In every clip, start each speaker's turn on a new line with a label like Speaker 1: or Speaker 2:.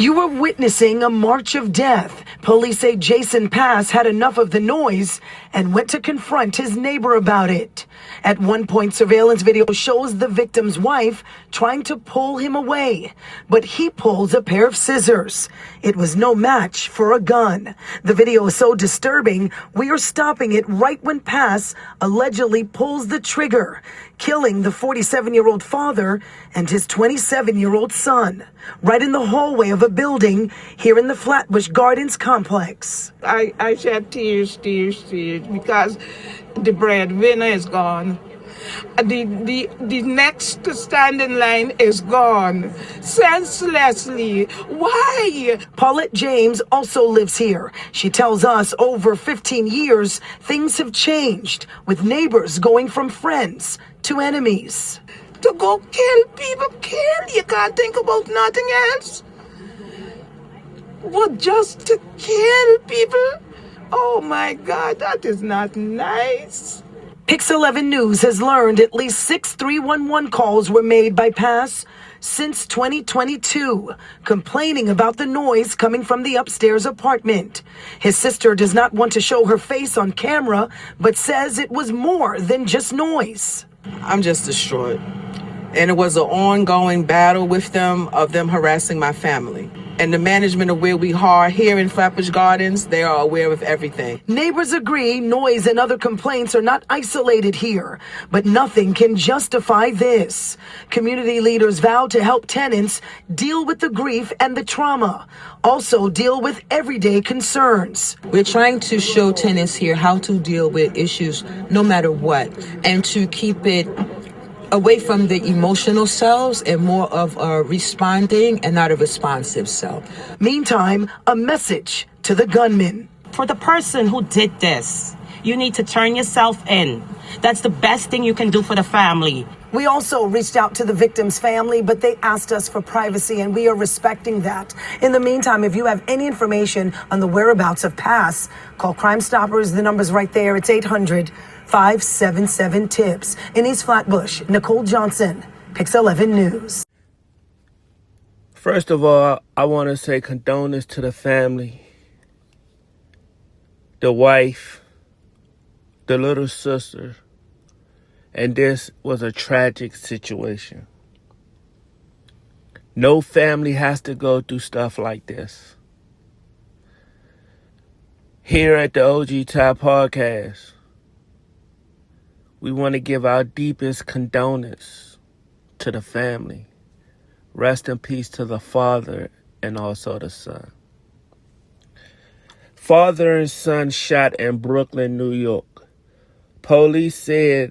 Speaker 1: You were witnessing a march of death. Police say Jason Pass had enough of the noise and went to confront his neighbor about it. At one point, surveillance video shows the victim's wife trying to pull him away, but he pulls a pair of scissors. It was no match for a gun. The video is so disturbing, we are stopping it right when Pass allegedly pulls the trigger, killing the 47-year-old father and his 27-year-old son, right in the hallway of a building here in the Flatbush Gardens complex.
Speaker 2: I shed tears because the breadwinner is gone. The next to stand in line is gone. Senselessly. Why?
Speaker 1: Paulette James also lives here. She tells us over 15 years, things have changed, with neighbors going from friends to enemies.
Speaker 2: To go kill people, kill. You can't think about nothing else. But just to kill people? Oh my God, that is not nice.
Speaker 1: Pix 11 News has learned at least 6 311 calls were made by Pass since 2022, complaining about the noise coming from the upstairs apartment. His sister does not want to show her face on camera, but says it was more than just noise.
Speaker 3: I'm just distraught. And it was an ongoing battle with them, of them harassing my family. And the management of where we are here in Flatbush Gardens, they are aware of everything.
Speaker 1: Neighbors agree noise and other complaints are not isolated here, but nothing can justify this. Community leaders vow to help tenants deal with the grief and the trauma, also deal with everyday concerns.
Speaker 4: We're trying to show tenants here how to deal with issues no matter what, and to keep it away from the emotional selves and more of a responding and not a responsive self.
Speaker 1: Meantime, a message to the gunman.
Speaker 5: For the person who did this, you need to turn yourself in. That's the best thing you can do for the family.
Speaker 1: We also reached out to the victim's family, but they asked us for privacy, and we are respecting that. In the meantime, if you have any information on the whereabouts of Pass, call Crime Stoppers. The number's right there. It's 800-577-TIPS. In East Flatbush, Nicole Johnson, Pix 11 News.
Speaker 6: First of all, I want to say condolences to the family, the wife, the little sister. And this was a tragic situation. No family has to go through stuff like this. Here at the OG Top Podcast, we want to give our deepest condolence to the family. Rest in peace to the father and also the son. Father and son shot in Brooklyn, New York. Police said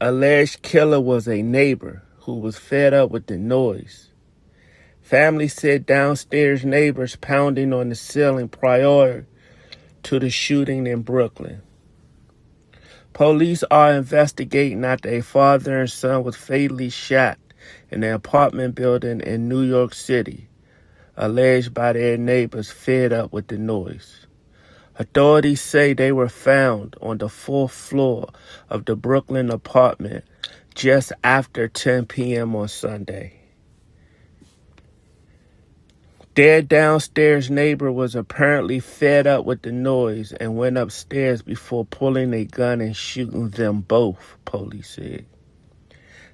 Speaker 6: alleged killer was a neighbor who was fed up with the noise. Family said downstairs neighbors pounding on the ceiling prior to the shooting in Brooklyn. Police are investigating after a father and son was fatally shot in an apartment building in New York City, alleged by their neighbors fed up with the noise. Authorities say they were found on the 4th floor of the Brooklyn apartment just after 10 p.m. on Sunday. Their downstairs neighbor was apparently fed up with the noise and went upstairs before pulling a gun and shooting them both, police said.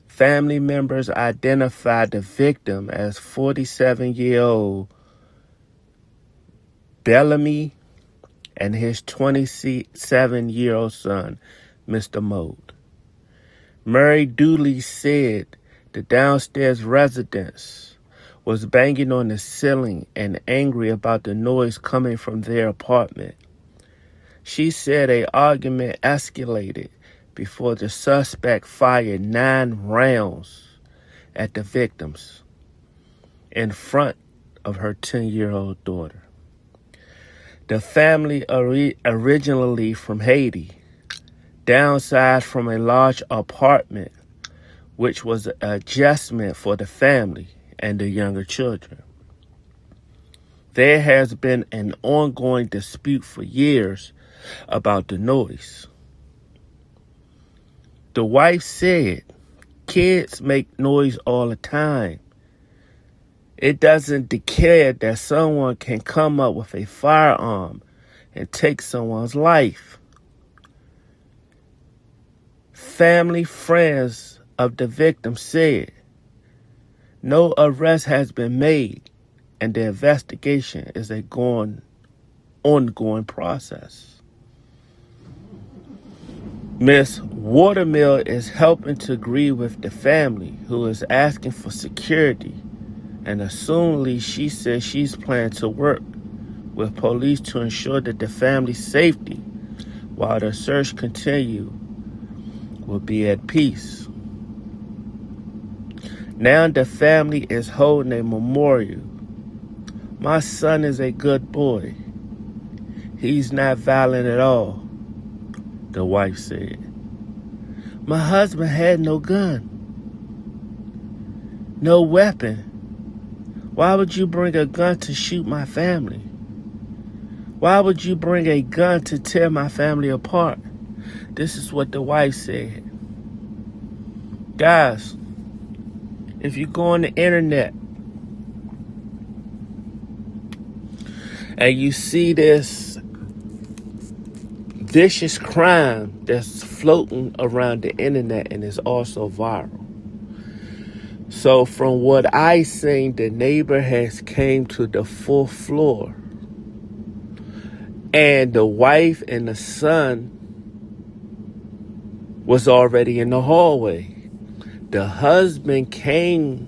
Speaker 6: Family members identified the victim as 47-year-old Bellamy and his 27-year-old son, Mr. Mode. Murray Dooley said the downstairs residence was banging on the ceiling and angry about the noise coming from their apartment. She said an argument escalated before the suspect fired 9 rounds at the victims in front of her 10-year-old daughter. The family originally from Haiti downsized from a large apartment, which was an adjustment for the family and the younger children. There has been an ongoing dispute for years about the noise. The wife said, kids make noise all the time. It doesn't declare that someone can come up with a firearm and take someone's life. Family, friends of the victim said no arrest has been made and the investigation is a ongoing process. Miss Watermill is helping to grieve with the family who is asking for security, and assumedly she says she's planning to work with police to ensure that the family's safety while the search continues will be at peace. Now the family is holding a memorial. My son is a good boy. He's not violent at all, the wife said. My husband had no gun, no weapon. Why would you bring a gun to shoot my family? Why would you bring a gun to tear my family apart? This is what the wife said. Guys, if you go on the internet and you see this vicious crime that's floating around the internet and is also viral. So from what I seen, the neighbor has came to the 4th floor and the wife and the son was already in the hallway. The husband came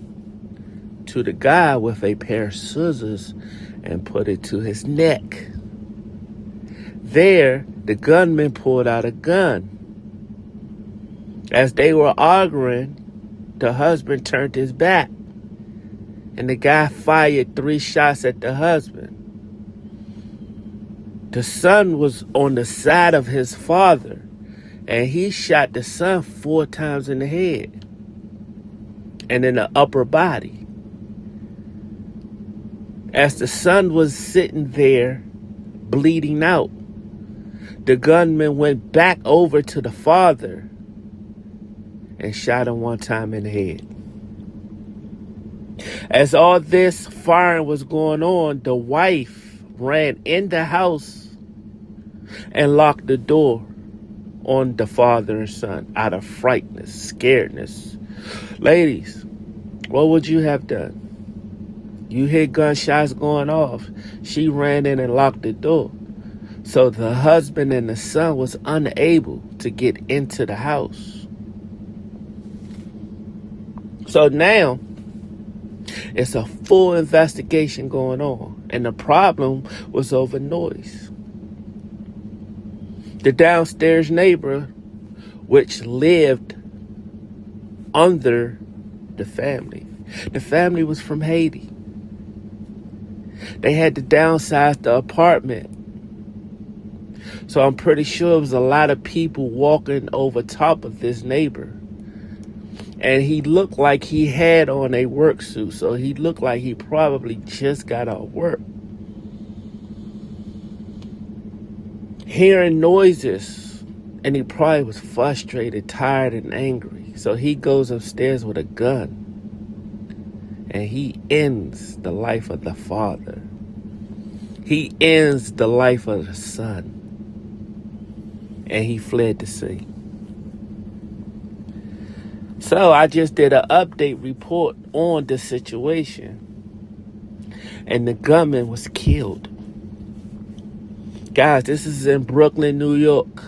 Speaker 6: to the guy with a pair of scissors and put it to his neck. There, the gunman pulled out a gun. As they were arguing, the husband turned his back, and the guy fired 3 shots at the husband. The son was on the side of his father, and he shot the son 4 times in the head and in the upper body. As the son was sitting there bleeding out, the gunman went back over to the father and shot him 1 time in the head. As all this firing was going on, the wife ran in the house and locked the door on the father and son out of frightness, scaredness. Ladies, what would you have done? You hear gunshots going off. She ran in and locked the door. So the husband and the son was unable to get into the house. So now it's a full investigation going on. And the problem was over noise. The downstairs neighbor, which lived under the family was from Haiti. They had to downsize the apartment. So I'm pretty sure it was a lot of people walking over top of this neighbor. And he looked like he had on a work suit. So he looked like he probably just got off work. Hearing noises, and he probably was frustrated, tired, and angry. So he goes upstairs with a gun. And he ends the life of the father. He ends the life of the son. And he fled the scene. So I just did an update report on the situation. And the gunman was killed. Guys, this is in Brooklyn, New York.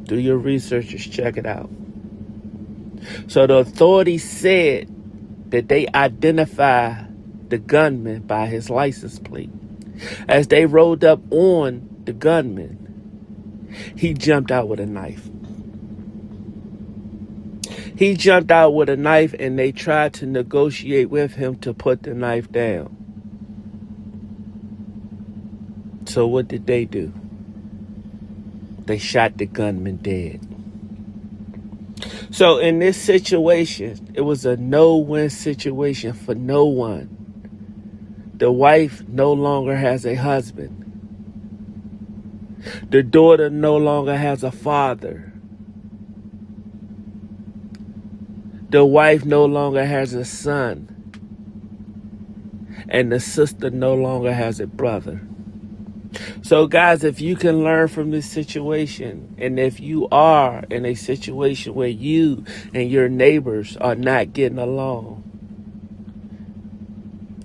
Speaker 6: Do your researchers, check it out. So the authorities said that they identify the gunman by his license plate. As they rolled up on the gunman, he jumped out with a knife. He jumped out with a knife and they tried to negotiate with him to put the knife down. So what did they do? They shot the gunman dead. So in this situation, it was a no-win situation for no one. The wife no longer has a husband. The daughter no longer has a father. The wife no longer has a son. and the sister no longer has a brother. So guys, if you can learn from this situation, and if you are in a situation where you and your neighbors are not getting along,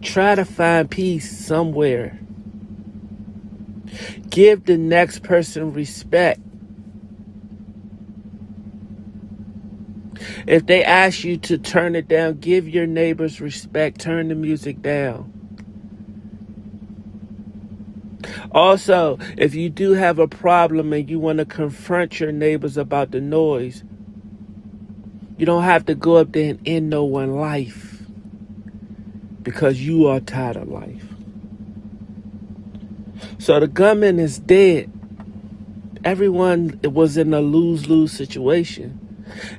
Speaker 6: try to find peace somewhere. Give the next person respect. If they ask you to turn it down, give your neighbors respect. Turn the music down. Also, if you do have a problem and you want to confront your neighbors about the noise, you don't have to go up there and end no one's life, because you are tired of life. So the gunman is dead. Everyone was in a lose-lose situation.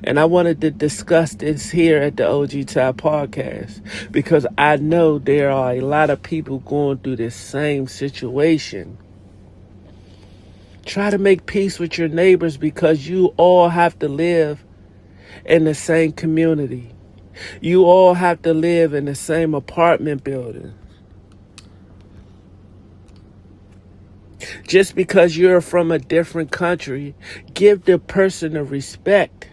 Speaker 6: And I wanted to discuss this here at the OG Type Podcast, because I know there are a lot of people going through this same situation. Try to make peace with your neighbors, because you all have to live in the same community. You all have to live in the same apartment building. Just because you're from a different country, give the person the respect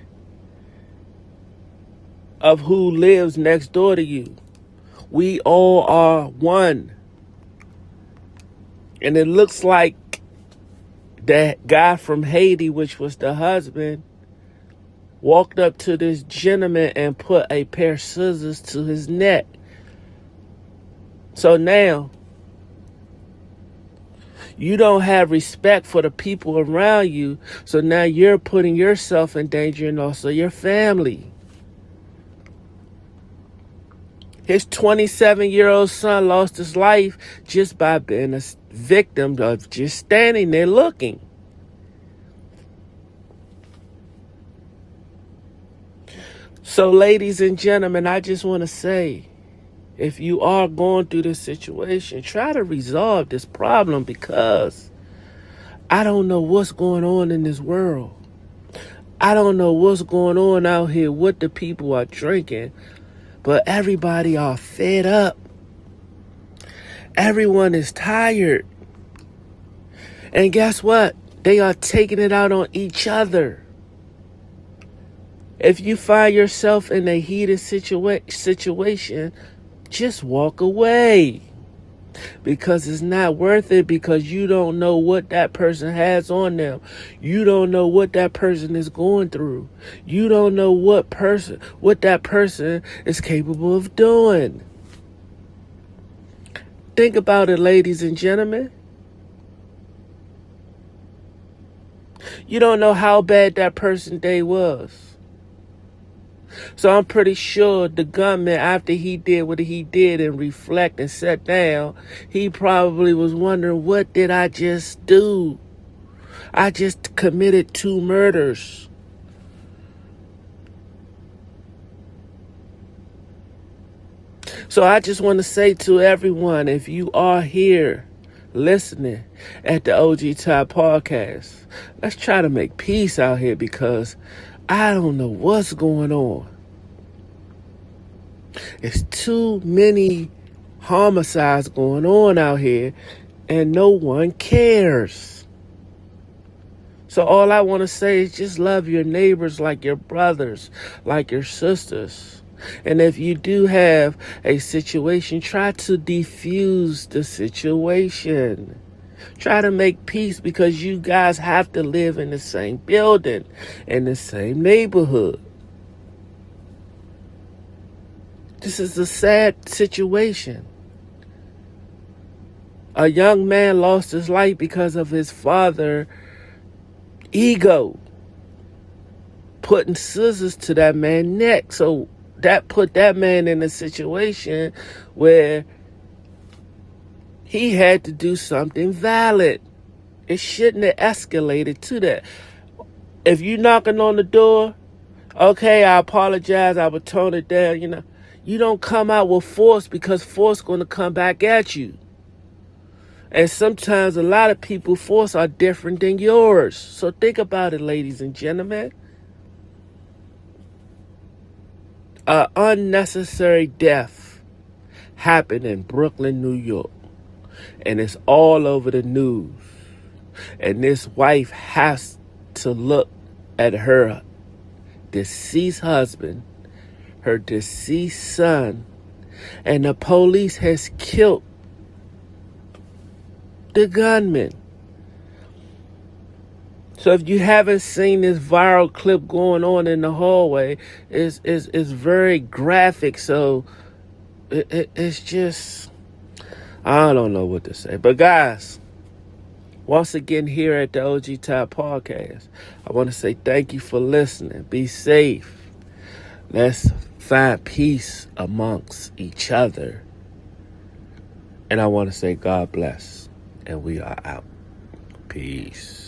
Speaker 6: of who lives next door to you. We all are one. And it looks like that guy from Haiti, which was the husband, walked up to this gentleman and put a pair of scissors to his neck. So now, you don't have respect for the people around you. So now you're putting yourself in danger, and also your family. His 27-year-old son lost his life just by being a victim of just standing there looking. So, ladies and gentlemen, I just want to say, if you are going through this situation, try to resolve this problem, because I don't know what's going on in this world. I don't know what's going on out here, what the people are drinking. But everybody are fed up. Everyone is tired. And guess what? They are taking it out on each other. If you find yourself in a heated situation, just walk away. Because it's not worth it, because you don't know what that person has on them. You don't know what that person is going through. You don't know what that person is capable of doing. Think about it, ladies and gentlemen. You don't know how bad that person's day was. So I'm pretty sure the gunman, after he did what he did and reflect and sat down, he probably was wondering, what did I just do? I just committed 2 murders. So I just want to say to everyone, if you are here listening at the OG Type Podcast, let's try to make peace out here, because I don't know what's going on. It's too many homicides going on out here, and no one cares. So all I want to say is just love your neighbors like your brothers, like your sisters. And if you do have a situation, try to defuse the situation. Try to make peace, because you guys have to live in the same building, in the same neighborhood. This is a sad situation. A young man lost his life because of his father's ego putting scissors to that man's neck. So that put that man in a situation where he had to do something valid. It shouldn't have escalated to that. If you're knocking on the door, okay, I apologize, I would tone it down, You don't come out with force, because force going to come back at you. And sometimes a lot of people's force are different than yours. So think about it, ladies and gentlemen. An unnecessary death happened in Brooklyn, New York. And it's all over the news. And this wife has to look at her deceased husband, her deceased son, and the police has killed the gunman. So if you haven't seen this viral clip going on in the hallway, it's very graphic. So it's just, I don't know what to say. But guys, once again here at the OG Top Podcast, I want to say thank you for listening. Be safe. Let's find peace amongst each other. And I want to say God bless. And we are out. Peace.